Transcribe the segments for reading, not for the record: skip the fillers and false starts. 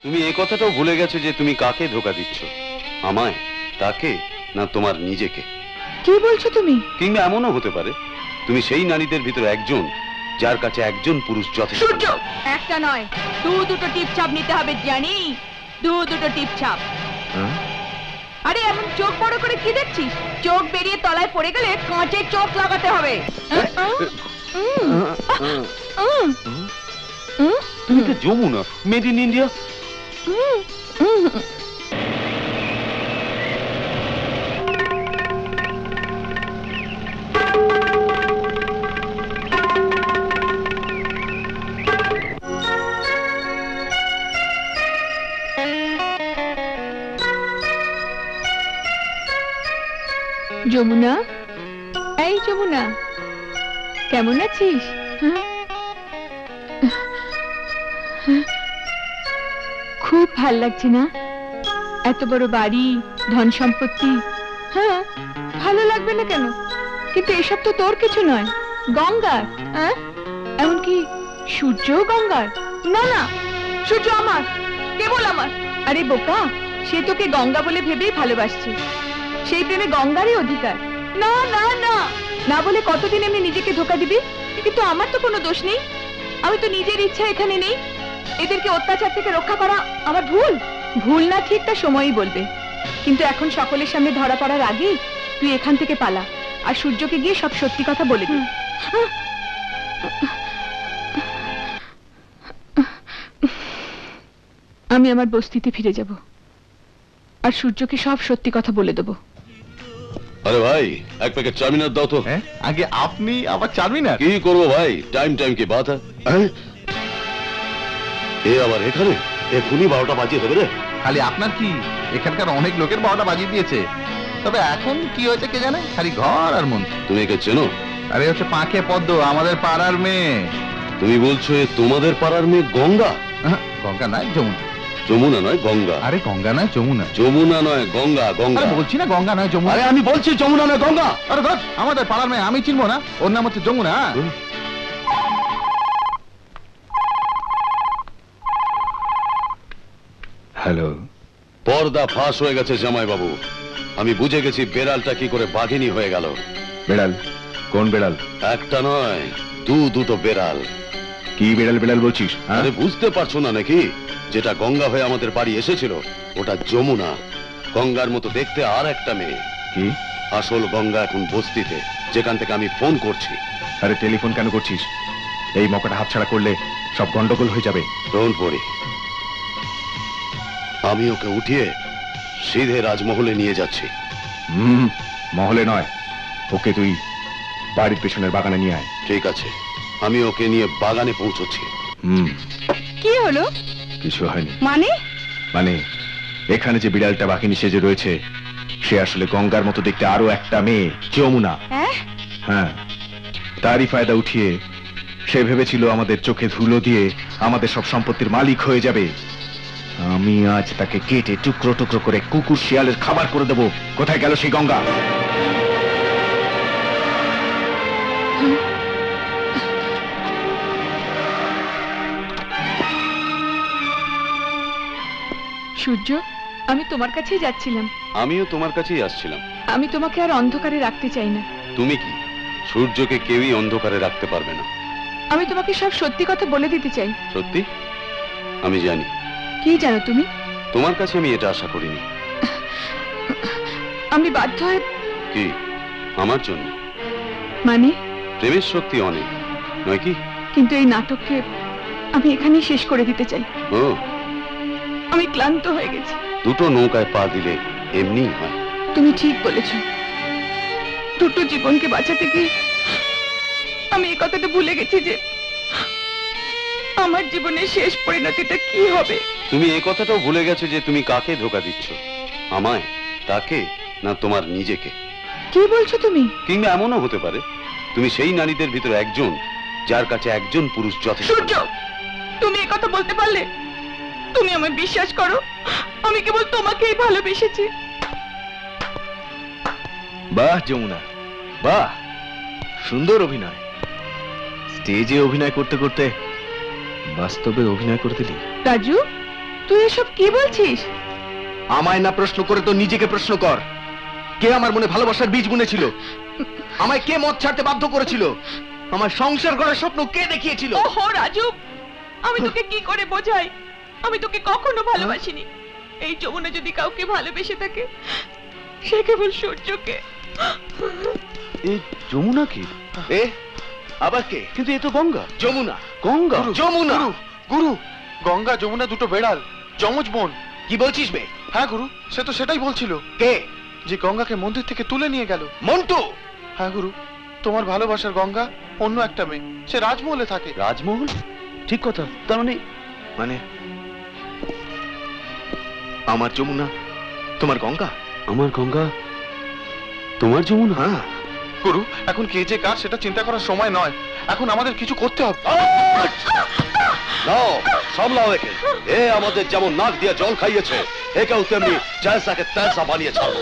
তুমি এই কথাটাও ভুলে গেছো যে তুমি কাকে ধোকা দিচ্ছ, আমায়, তাকে, না তোমার নিজেকে? কি বলছো তুমি? কিংবা এমনও হতে পারে তুমি সেই নারীদের ভিতরে একজন যার কাছে একজন পুরুষ যথেষ্ট। সূর্য, একটা নয় দুটো টিপছাপ নিতে হবে জানি, দুটো টিপছাপ। আরে এমন চোখ বড় করে কি দেখছিস? চোখ বেরিয়ে তলায় পড়ে গেলে কাঁচের চোখ লাগাতে হবে। তুমি তো Yamuna, made in India. Yamuna, এই যমুনা, কেমন আছিস? খুব ভাল লাগছে না? এত বড় বাড়ি, ধন সম্পত্তি। হ্যাঁ, ভালো লাগবে না কেন? কিন্তু এসব তো তোর কিছু নয়, গঙ্গার। এমনকি সূর্যও গঙ্গার। না না, সূর্য আমার, কেবল আমার। আরে বোকা, সে তোকে গঙ্গা বলে ভেবেই ভালোবাসছে, সেই প্রেমে গঙ্গারই অধিকার। না না না না বলে কতদিন এমনি নিজেকে ধোকা দিবি? কিন্তু আমার তো কোনো দোষ নেই, আমি তো নিজের ইচ্ছা এখানে নেই। এদেরকে অত্যাচার থেকে রক্ষা করা আমার ভুল। ভুল না ঠিক তা সময়ই বলবে, কিন্তু এখন সকলের সামনে ধরা পড়ার আগেই তুই এখান থেকে পালা, আর সূর্যকে গিয়ে সব সত্যি কথা বলে দে। আমি আমার বস্তিতে ফিরে যাব, আর সূর্যকে সব সত্যি কথা বলে দেবো। আরে ভাই, এক প্যাকেট চাউমিনার দাও তো। আগে আপনি আবার চাউমিনার? কি করবো ভাই, টাইম কি বাত হ্যাঁ? এ আবার এখানে এখনই 12টা বাজিয়ে দেবে রে। খালি আপনার কি, এখানকার অনেক লোকের 12টা বাজিয়ে দিয়েছে। তবে এখন কি হয়েছে কে জানে, খালি ঘর আর মন। তুমি একে চেনো? আরে হচ্ছে পাঁকে পদ্ম, আমাদের পাড়ার মেয়ে। তুমি বলছো তোমাদের পাড়ার মেয়ে গঙ্গা? গঙ্গা নয়, যমুনা। যমুনা নয় গঙ্গা। আরে গঙ্গা নয় যমুনা। যমুনা নয় গঙ্গা। গঙ্গা বলছি না, গঙ্গা নয় যমুনা। আরে আমি বলছি যমুনা নয় গঙ্গা। আরে ধর, আমাদের পাড়ার মেয়ে, আমি চিনবো না? ওর নাম হচ্ছে যমুনা। হ্যালো। পর্দা ফাঁস হয়ে গেছে জামাই বাবু, আমি বুঝে গেছি বেড়ালটা কি করে বাঘিনী হয়ে গেল। বেড়াল? কোন বেড়াল? একটা নয়, দুটো বেড়াল। কি বেড়াল বেড়াল বলছিস? আরে বুঝতে পারছো না নাকি? যেটা গঙ্গা হয়ে আমাদের বাড়ি এসেছিল ওটা যমুনা। গঙ্গার মতো দেখতে আর একটা মেয়ে। কি? আসল গঙ্গা এখন বস্তিতে, যেখান থেকে আমি ফোন করছি। আরে টেলিফোন কেন করছিস? এই মকাটা হাতছাড়া করলে সব গন্ডগোল হয়ে যাবে। ডোন্ট ওয়ারি, আমি ওকে উঠিয়ে সিধে রাজমহলে নিয়ে যাচ্ছি। মহলে নয়, ওকে তুই বাড়ির পেছনের বাগানে নিয়ে আয়। ঠিক আছে, আমি ওকে নিয়ে বাগানে পৌঁছচ্ছি। কি হলো? কিছু হয়নি। মানে এখানে যে বিড়ালটা বাঘিনী সেজে রয়েছে সে আসলে গঙ্গার মতো দেখতে আরো একটা মেয়ে, যমুনা। হ্যাঁ, তারই ফায়দা উঠিয়ে সে ভেবেছিল আমাদের চোখে ধুলো দিয়ে আমাদের সব সম্পত্তির মালিক হয়ে যাবে। আমি আজ তাকে কেটে টুকরো টুকরো করে কুকুর শিয়ালের খাবার করে দেব। কোথায় গেল সেই গঙ্গা? সূর্য, আমি তোমার কাছেই যাচ্ছিলাম। আমিও তোমার কাছেই আসছিলাম। আমি তোমাকে আর অন্ধকারে রাখতে চাই না। তুমি কি? সূর্যকে কেউই অন্ধকারে রাখতে পারবে না। আমি তোমাকে সব সত্যি কথা বলে দিতে চাই। সত্যি? আমি জানি। কি জানো তুমি? তোমার কাছে আমি এটা আশা করিনি। আমি বাধ্য হয়ে। কি? আমার জন্য? মানে? প্রেমের শক্তি অনেক, নয় কি? কিন্তু এই নাটককে আমি এখানেই শেষ করে দিতে চাই। ও, আমি ক্লান্ত হয়ে গেছি। দুটো নৌকায় পা দিলে এমনিই হয়। তুমি ঠিক বলেছ, দুটো জীবনকে বাঁচাতে গিয়ে আমি এই কথাটা ভুলে গেছি যে আমার জীবনের শেষ পরিণতিটা কি হবে। তুমি এই কথাটাও ভুলে গেছো যে তুমি কাকে ধোকা দিচ্ছ, আমায়, তাকে, না তোমার নিজেকে? কি বলছো তুমি? কিংবা এমনও হতে পারে তুমি সেই নারীদের ভিতরে একজন যার কাছে একজন পুরুষ যথেষ্ট। সূর্য, তুমি এই কথা বলতে পারলে? তুমি আমায় বিশ্বাস করো, আমি কেবল তোমাকেই ভালোবেসেছি। বাহ যমুনা, বাহ, সুন্দর অভিনয়। স্টেজে অভিনয় করতে করতে বাস্তবে অভিনয় করে দিলি। রাজু, তুই এসব কি বলছিস? আমায় না প্রশ্ন করে তো নিজেকে প্রশ্ন কর। কে আমার মনে ভালোবাসার বীজ বুনেছিল? আমায় কে মদ ছাড়তে বাধ্য করেছিল? আমার সংসার করার স্বপ্ন কে দেখিয়েছিল? ওহো রাজু, আমি তোকে কি করে বোঝাই? আমি তোকে কখনো ভালোবাসিনি। এই যমুনা যদি কাউকে ভালোবেসে থাকে, সে কেবল সূর্যকে। এই যমুনা কি? এ আবার কে? কিন্তু এ তো গঙ্গা। যমুনা। গঙ্গা? যমুনা। গুরু, গঙ্গা যমুনা দুটো বেড়াল, যমজ বোন। কি বলছিস বে? হ্যাঁ গুরু, সে তো সেটাই বলছিল, কে? যে গঙ্গাকে মন্দির থেকে তুলে নিয়ে গেল। মন্টু। হ্যাঁ গুরু, তোমার ভালোবাসার গঙ্গা অন্য একটা মেয়ে, সে রাজমহলে থাকে। রাজমহল? ঠিক কথা। তার মানে মানে আমার যমুনা তোমার গঙ্গা? আমার গঙ্গা তোমার যমুনা? হ্যাঁ। গুরু, এখন কে যে কার সেটা চিন্তা করার সময় নয়, এখন আমাদের কিছু করতে হবে। নাও, সামলাও একে। এ আমাদের যেমন নাক দিয়ে জল খাইয়েছে, একেও তেমনি জয়সাকে তৈসা বানিয়ে ছাড়ো।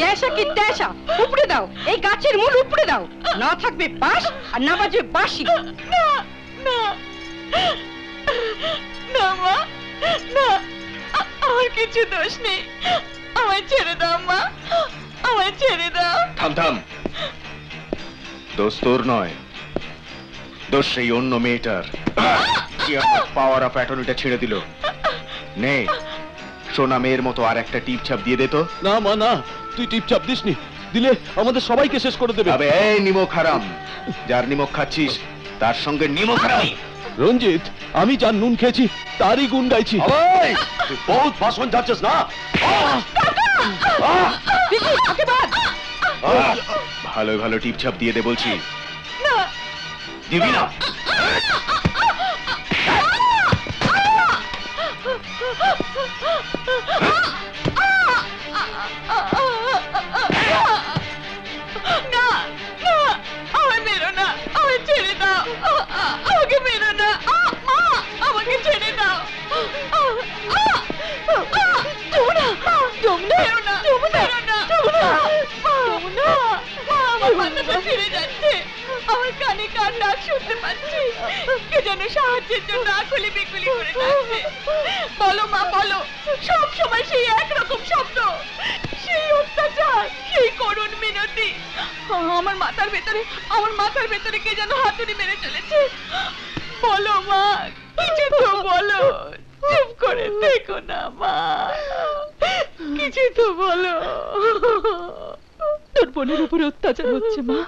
জয়সা কি তেসা উপড়ে দাও, এই গাছের মূল উপড়ে দাও। না থাকবে বাঁশ আর না বাজবে বাঁশি। না না না মা, না, আমার কিছু দোষ নেই। আমায় ছেড়ে দাও মা, আমায় ছেড়ে দাও। থাম থাম। দোষ তোর নয়, দোষ সেই অন্য মেয়েটার। কি আমার পাওয়ার অফ অ্যাটর্নিটা ছেড়ে দিল। নে, সোনা মেয়ের মতো আর একটা টিপ ছাপ দিয়ে দে তো। না মা না, তুই টিপচাপ দিসনি। দিলে আমাদের সবাইকে শেষ করে দেবে। আবে এই নিমক হারাম, যার নিমক খাচ্ছিস তার সঙ্গে নিমক হারামি। রঞ্জিত, আমি যার নুন খেয়েছি তারই গুণ গাইছি। তুই বহুত ভাষণ যাচ্ছিস না? ভালো ভালো টিপ ছাপ দিয়ে দে বলছি। না দিবি না? না না, আমায় মেরো না, আমায় ছেড়ে দাও। আমাকে মেরো না, মা, আমাকে ছেড়ে দাও। যমুনা, যমুনা, মেরো না, যমুনা, মেরো না, যমুনা, যমুনা, আমার মাথাটা ফিরে যাচ্ছে। আমার কানে কার ডাক শুনতে পাচ্ছি, কে যেন সাহায্যের জন্য আকুলি বিকুলি করে ডাকছে। বলো মা, বলো, সব সময় সেই একরকম শব্দ, সেই অত্যাচার, সেই করুণ মিনতি। আমার মাথার ভেতরে কে যেন হাতুড়ি মেরে চলেছে। বলো মা, কিছু তো বলো। চুপ করে দেখো না মা, কিছু তো বলো। তোর বোনের উপরে অত্যাচার হচ্ছে মা।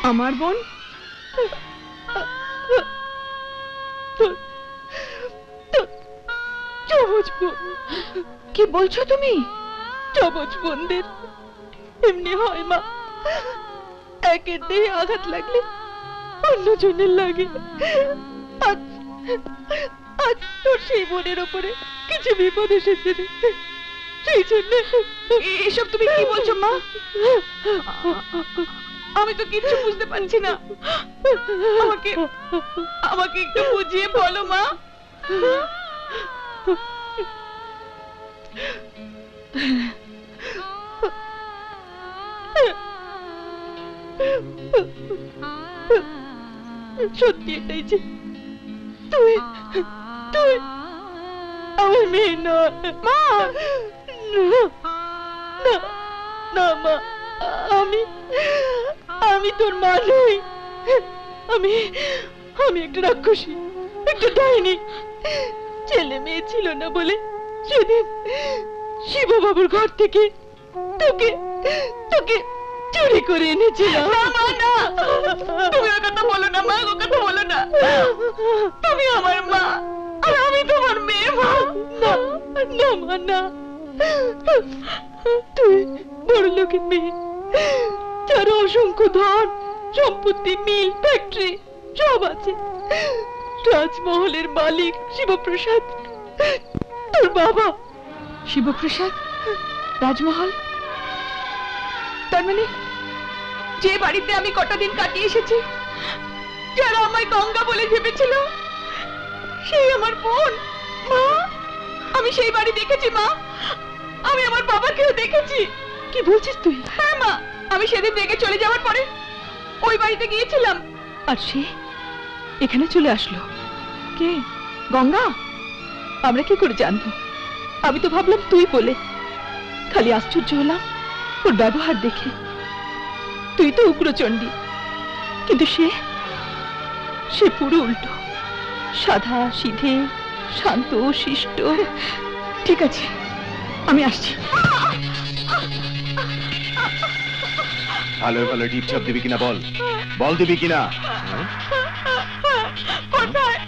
আমার বোন? যমজ বোন? কি বলছো তুমি? যমজ বোনদের এমনি হয় মা, একের দেহে আঘাত লাগলে অন্যজনের লাগে। আজ তোর সেই বোনের উপরে কিছু বিপদ এসেছে রে, সেই জন্য। এসব তুমি কি বলছো মা? আমি তো কিচ্ছু বুঝতে পারছি না। আমাকে একটু বুঝিয়ে বলো মা। সত্যি এটাই যে তুই তুই আমার মেয়ে নয় মা। না না মা, আমি তোর মা নই। আমি একটা রাক্ষসী, একটা ডাইনি। ছেলে মেয়ে ছিল না বলে সেদিন শিববাবুর ঘর থেকে তোকে চুরি করে এনেছিলাম। না মা, না, তুমি ওর কথা বলো না মা, ওর কথা বলো না। তুমি আমার মা আর আমি তোমার মেয়ে মা। না না মা, না, তুই বড় লোকের মেয়ে, যার অসংখ্য ধন সম্পত্তি, মিল, ফ্যাক্টরি সব আছে। রাজমহলের মালিক শিবপ্রসাদ তোর বাবা। শিবপ্রসাদ? রাজমহল? তার মানে যে বাড়িতে আমি কটা দিন কাটিয়ে এসেছি, যারা আমায় গঙ্গা বলে ভেবেছিল, সেই আমার বোন। মা, আমি সেই বাড়ি দেখেছি মা, আমি আমার বাবাকেও দেখেছি। কি বলছিস তুই? হ্যাঁ মা, আমি সেদিন রেগে চলে যাওয়ার পরে ওই বাড়িতে গিয়েছিলাম আর সে এখানে চলে আসলো। কে? গঙ্গা? আমরা কি করে জানবো? আমি তো ভাবলাম তুই বলে। খালি আশ্চর্য হলাম ওর ব্যবহার দেখে। তুই তো উগ্রচণ্ডী, কিন্তু সে পুরো উল্টো, সাদা সিধে, শান্ত শিষ্ট। ঠিক আছে, আমি আসছি। ভালো ভালো টিপছাপ দিবি কিনা বল, বল দিবি কিনা? কোথায়?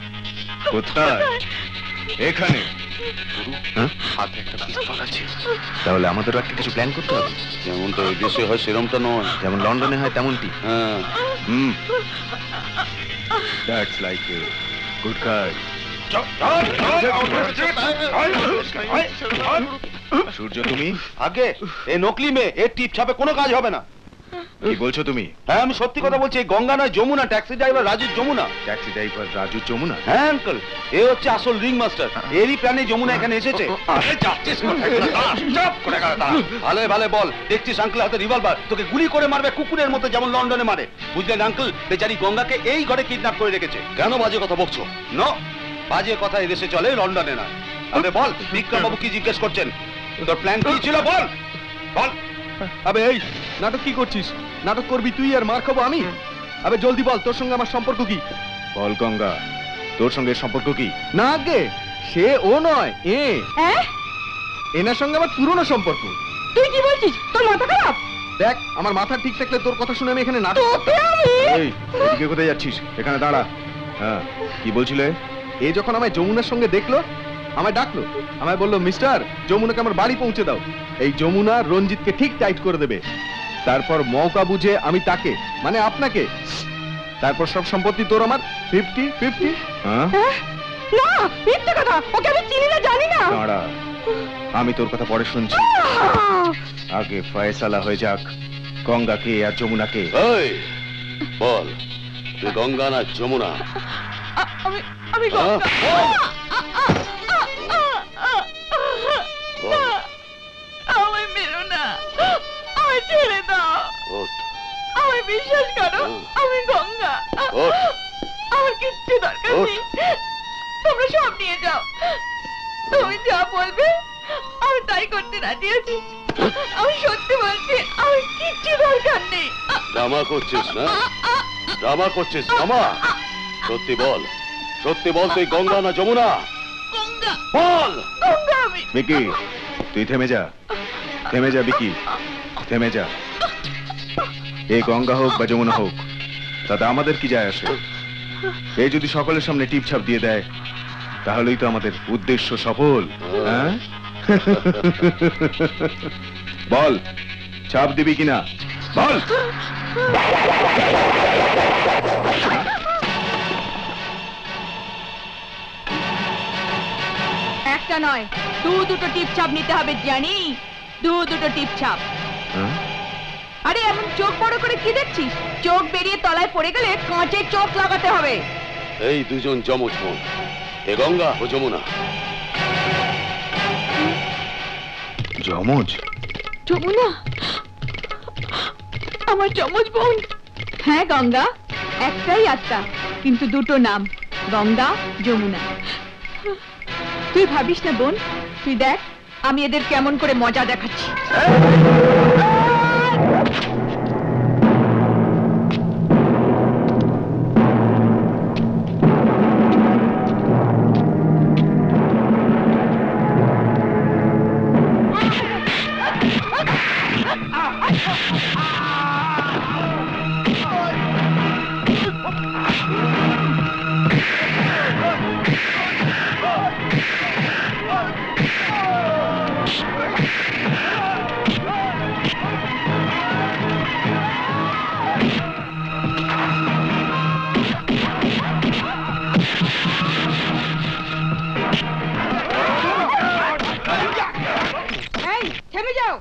কোথায়? এখানে। হ্যাঁ? হাতে একটা পিস্তল আছে। তাহলে আমাদেরও একটা কিছু প্ল্যান করতে হবে। যেমনটা ওই দেশে হয় সেরমটা নয়। যেমন লন্ডনে হয় তেমনটি। হ্যাঁ, that's like a good guy. Surya, তুমি আগে এই নকলি মেয়ে এর টিপ ছাপে কোনো কাজ হবে না। কি বলছো তুমি? হ্যাঁ, আমি সত্যি কথা বলছি। এই গঙ্গা নয়, Yamuna. Taxi driver Raju Yamuna. Taxi driver Raju Yamuna? হ্যাঁ আঙ্কেল, এ হচ্ছে আসল রিং মাস্টার। এরই প্ল্যানে যমুনা এখানে এসেছে। আরে যাচ্ছিস কোথায়? চুপ করে দাঁড়া। ভালো ভালো বল। দেখছিস আঙ্কেল হাতে রিভলভার, তোকে গুলি করে মারবে কুকুরের মতো, যেমন লন্ডনে মারে। বুঝলেন আঙ্কেল? বেচারি গঙ্গাকে এই ঘরে কিডন্যাপ করে রেখেছে। কেন বাজে কথা বকছো? নো, বাজে কথা এদেশে চলে, লন্ডনে না। আরে বল, বিক্রম বাবু কি জিজ্ঞেস করছেন? তোর প্ল্যান কি ছিল বল বল। আবে এই নাটক কি করছিস? নাটক করবি তুই আর মার খাবো আমি? আবে জলদি বল, তোর সঙ্গে আমার সম্পর্ক কি? বল গঙ্গা, তোর সঙ্গে সম্পর্ক কি? না আগে সে ও নয়, এনার সঙ্গে আমার পুরনো সম্পর্ক। তুই কি বলছিস? তোর মাথা খারাপ? দেখ, আমার মাথা ঠিক থাকলে তোর কথা শুনে আমি এখানে নাটক করতাম। এই, এদিকে কোথায় যাচ্ছিস? এখানে দাঁড়া। হ্যাঁ, কি বলছিলে? এ যখন আমায় যমুনার সঙ্গে দেখলো, আমায় ডাকলো, আমায় বললো, মিস্টার, যমুনাকে আমার বাড়ি পৌঁছে দাও। এই যমুনা রঞ্জিতকে ঠিক টাইট করে দেবে। তারপর মৌকা বুঝে আমি তাকে, মানে আপনাকে, তারপর সব সম্পত্তি তোর আমার 50-50। হ্যাঁ? না, মিথ্যে কথা। ওকে আমি চিনি না, জানি না। দাঁড়া, আমি তোর কথা পরে শুনছি। আগে ফয়সালা হয়ে যাক গঙ্গাকে আর যমুনাকে। এই বল, তুই গঙ্গা না যমুনা? আমি গঙ্গা। বল। আমায় মেরো না, আমায় ছেড়ে দাও। ওঠ, আমায় বিশ্বাস করো, আমি গঙ্গা। ওঠ। আমার কিচ্ছু দরকার ওঠ। নেই। তোমরা সব নিয়ে যাও। তুমি যা বলবে আমি তাই করতে রাজি আছি। আমি সত্যি বলছি, আমার কিচ্ছু দরকার নেই। ড্রামা করছিস না? ড্রামা করছিস? ড্রামা? সত্যি বল, সত্যি বল, তুই গঙ্গা না যমুনা? গঙ্গা, বল। গঙ্গা আমি। বিকি, তুই থেমে যা, থেমে যা বিকি, থেমে যা। এই গঙ্গা হোক বা যমুনা হোক, তাতে আমাদের কি যায় আসে? এই যদি সকলের সামনে টিপছাপ দিয়ে দেয়, তাহলেই তো আমাদের উদ্দেশ্য সফল। হ্যাঁ? বল, ছাপ দিবি কিনা বল। একটা নয়, দুটো টিপছাপ নিতে হবে, জানি। দুটো টিপছাপ। হ্যাঁ? আরে এমন চোখ বড় করে কি দেখছিস? চোখ বেরিয়ে তলায় পড়ে গেলে কাঁচের চোখ লাগাতে হবে। এই দুজন যমজ বোন, এ গঙ্গা ও যমুনা। যমজ? যমুনা আমার যমজ বোন। হ্যাঁ গঙ্গা, একটাই আত্মা, কিন্তু দুটো নাম, গঙ্গা যমুনা। তুই ভাবিস না বোন, তুই দেখ আমি এদের কেমন করে মজা দেখাচ্ছি। এই, থেমে যাও।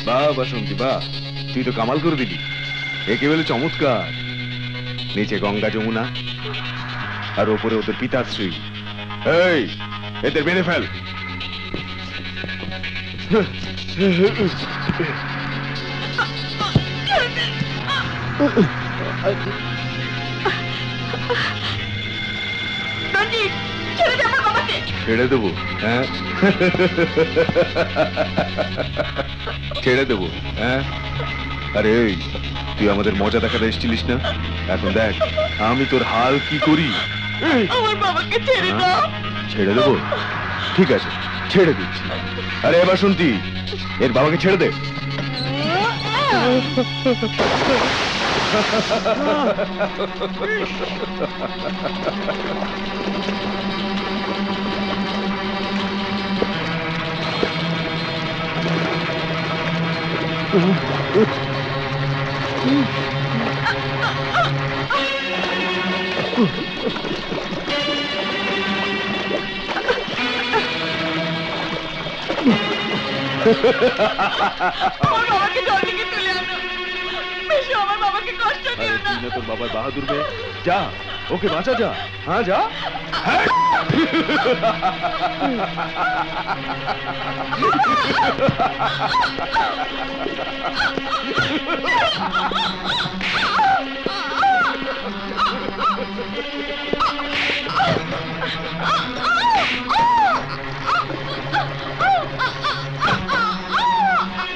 বাহ বাসন্তী বাহ, তুই তো কামাল করে দিলি। একেবারে চমৎকার। নিচে গঙ্গা যমুনা আর ওপরে ওদের পিতাশ্রী। এই, এদের বেঁধে ফেল। রঞ্জিত, ছেড়ে দে আমার বাবাকে। ছেড়ে দেবো? হ্যাঁ, ছেড়ে দেবো? হ্যাঁ, আরে এই, তুই আমাদের মজা দেখাতে এসেছিলিস না? এখন দেখ আমি তোর হাল কি করি। আমার বাবাকে ছেড়ে দাও। ছেড়ে দেবো? ঠিক আছে, ছেড়ে দিচ্ছি। আরে এবার শুনতি, এর বাবাকে ছেড়ে দে। আমার বাবাকে জল থেকে তুলে আনো। বেশি আমার বাবাকে কষ্ট আরে দিও না। তুই না তোর বাবার বাহাদুর মেয়ে, যা ওকে বাঁচা, যা। হ্যাঁ যা।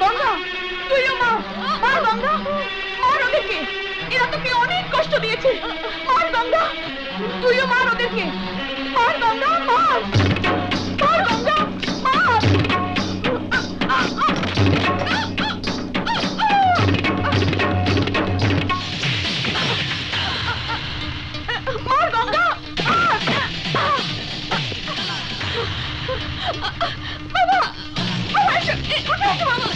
গঙ্গা, তুইও মার। মার গঙ্গা, মার ওদেরকে। এরা তোকে অনেক কষ্ট দিয়েছে। মার গঙ্গা, তুইও মার ওদেরকে। মার গঙ্গা, মার। মার গঙ্গা, মার। মার গঙ্গা, মার। বাবা, বাবা এসো, উঠে এসো বাবা।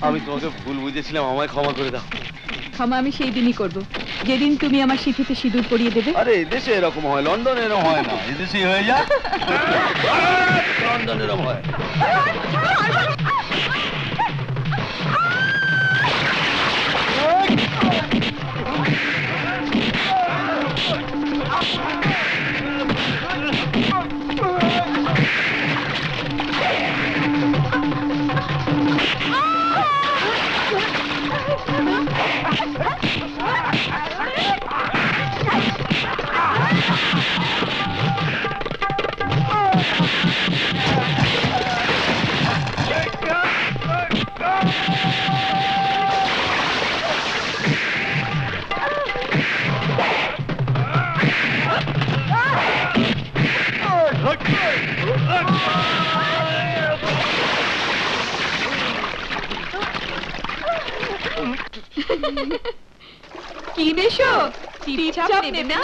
আমি তোমাকে ভুল বুঝেছিলাম, আমায় ক্ষমা করে দাও। ক্ষমা আমি সেই দিনই করব, যেদিন তুমি আমার সিঁথিতে সিঁদুর পরিয়ে দেবে। আরে এদেশে এরকম হয়, লন্ডনে এরকম হয় না। এদেশেই হয়ে যা। লন্ডনে এরকম হয়। কি নেশো? টিপ-চাপ নেবে না?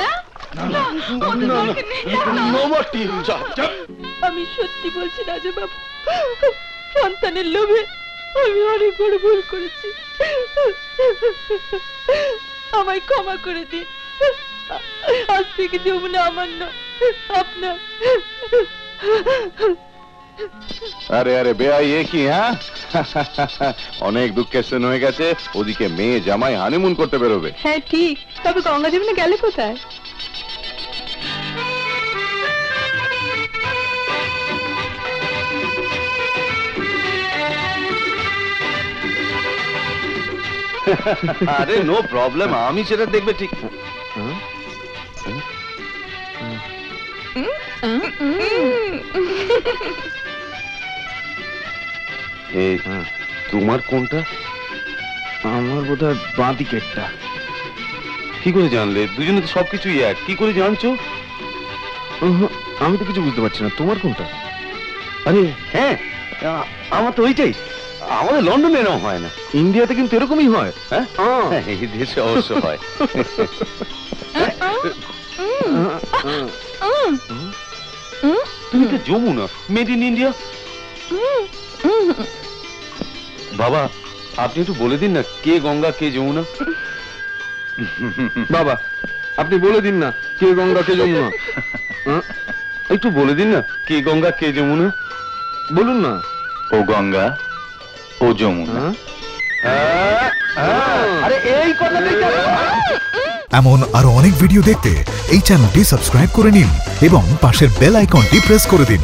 আমি সত্যি বলছি রাজা বাবু, সন্তানের লোভে আমি অনেক বড় ভুল করেছি। আমায় ক্ষমা করে দিন। আজ থেকে যমুনা আমার না, আপনার। আরে আরে বেয়াই, এ কি? হ্যাঁ, অনেক দুঃখের দিন হয়ে গেছে। ওদিকে মেয়ে জামাই হানিমুন করতে বেরোবে। হ্যাঁ ঠিক, তবে গঙ্গা যমুনা গেলে কোথায়? আরে নো প্রবলেম, আমি সেটা দেখবে ঠিক। এই তোমার কোনটা? আমার বোধহয় বাঁ দিকেরটা। কি করে জানলে? দুজনে তো সবকিছুই এক, কি করে জানছো? আমি তো কিছু বুঝতে পারছি না, তোমার কোনটা? আরে হ্যাঁ, আমার তো ওইটাই। আমাদের লন্ডনে এরকম হয় না। ইন্ডিয়াতে কিন্তু এরকমই হয়। হ্যাঁ, এই দেশে অবশ্য হয়। তুমি তো যমুনা, মেড ইন ইন্ডিয়া। বাবা, আপনি একটু বলে দিন না কে গঙ্গা কে যমুনা। বাবা আপনি বলে দিন না কে গঙ্গা কে যমুনা। একটু বলে দিন না কে গঙ্গা কে যমুনা। বলুন না। ও গঙ্গা ও যমুনা। আরে এই কথাটাই তো। এমন আরো অনেক ভিডিও দেখতে এই চ্যানেলটি সাবস্ক্রাইব করে নিন এবং পাশের বেল আইকনটি প্রেস করে দিন।